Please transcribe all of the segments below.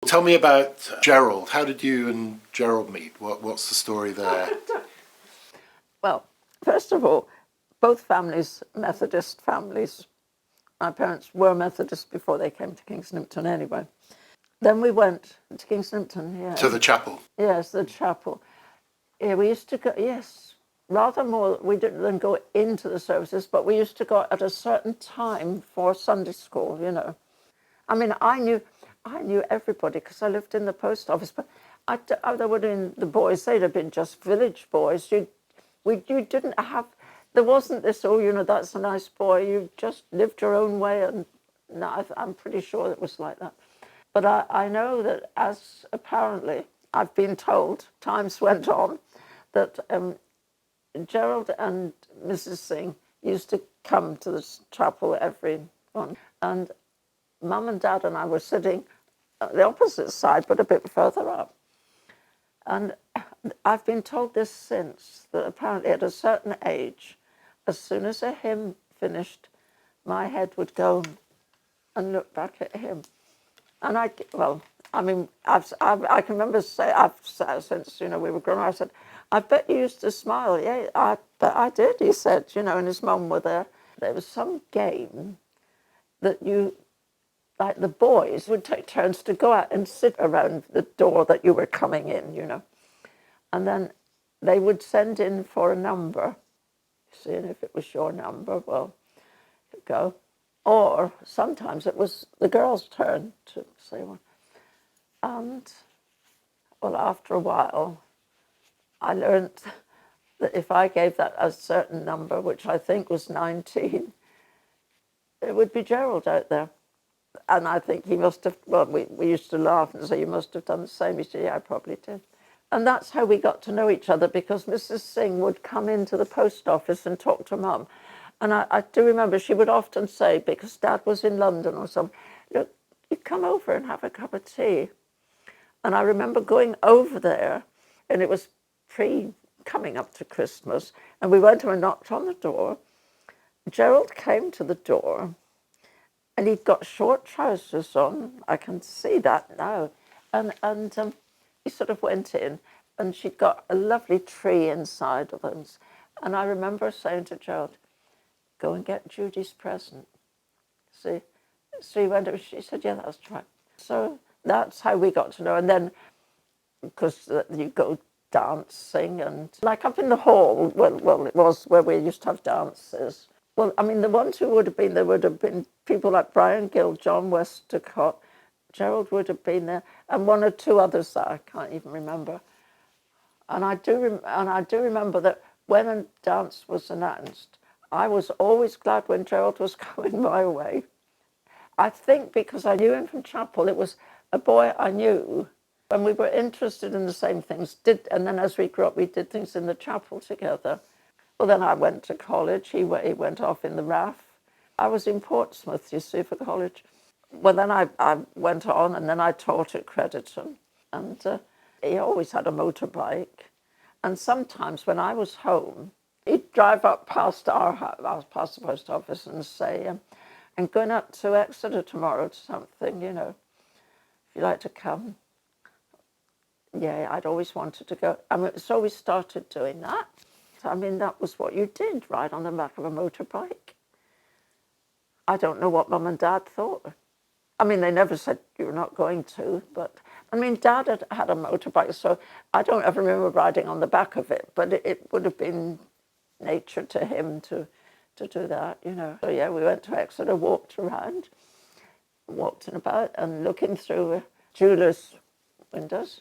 Tell me about Gerald. How did you and Gerald meet? What's the story there? Well, first of all, both families, Methodist families. My parents were Methodist before they came to Kingshampton anyway. Then we went to Kingshampton, yeah. To the chapel? Yes, the chapel. Yeah, we used to go, yes, rather more, we didn't go into the services, but we used to go at a certain time for Sunday school, you know. I mean, I knew everybody because I lived in the post office, but there would have been the boys, they'd have been just village boys. You didn't have, there wasn't this, oh, you know, that's a nice boy. You just lived your own way, and no, I'm pretty sure it was like that. But I know that as apparently, I've been told, times went on, that Gerald and Mrs. Singh used to come to the chapel every one. And Mum and Dad and I were sitting at the opposite side, but a bit further up. And I've been told this since, that apparently at a certain age, as soon as a hymn finished, my head would go and look back at him. And I can remember since, you know, we were grown up, I said, I bet you used to smile. Yeah, I bet I did, he said, you know, and his mum were there. There was some game that like the boys would take turns to go out and sit around the door that you were coming in, you know. And then they would send in for a number, seeing if it was your number, well, go. Or sometimes it was the girl's turn to say one. And, well, after a while, I learned that if I gave that a certain number, which I think was 19, it would be Gerald out there. And I think he must have, well, we used to laugh and say, you must have done the same. He said, yeah, I probably did. And that's how we got to know each other, because Mrs. Singh would come into the post office and talk to Mum. And I do remember she would often say, because Dad was in London or something, look, you come over and have a cup of tea. And I remember going over there, and it was coming up to Christmas, and we went and knocked on the door. Gerald came to the door, and he'd got short trousers on. I can see that now. And he sort of went in, and she'd got a lovely tree inside of them. And I remember saying to Gerald, go and get Judy's present. See? So he went over, she said, yeah, that's right. So that's how we got to know. And then, because you go dancing, and like up in the hall, well, it was where we used to have dances. Well, I mean, the ones who there would have been people like Brian Gill, John Westacott, Gerald would have been there, and one or two others that I can't even remember. And I do remember that when a dance was announced, I was always glad when Gerald was coming my way. I think because I knew him from chapel, it was a boy I knew, and we were interested in the same things. And then as we grew up, we did things in the chapel together. Well, then I went to college. He went off in the RAF. I was in Portsmouth, you see, for college. Well, then I went on, and then I taught at Crediton. And he always had a motorbike. And sometimes when I was home, he'd drive up past our house, past the post office, and say, I'm going up to Exeter tomorrow to something, you know, if you'd like to come. Yeah, I'd always wanted to go. I mean, so we started doing that. I mean, that was what you did, ride on the back of a motorbike. I don't know what Mum and Dad thought. I mean, they never said you're not going to, but I mean, Dad had a motorbike, so I don't ever remember riding on the back of it, but it would have been nature to him to do that, you know. So yeah, we went to Exeter, walked around, walked in about, and looking through jewelers' windows,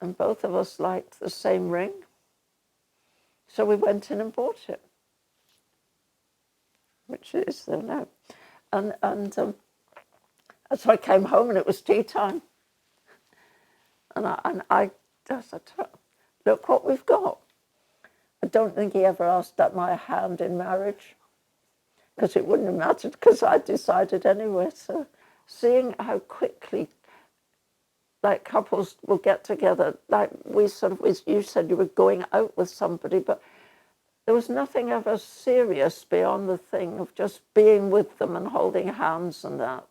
and both of us liked the same ring, so we went in and bought it, which it is there now, and so I came home and it was tea time, and I said, look what we've got. I don't think he ever asked at my hand in marriage, because it wouldn't have mattered, because I decided anyway. So seeing how quickly, like, couples will get together, like you said you were going out with somebody, but there was nothing ever serious beyond the thing of just being with them and holding hands and that.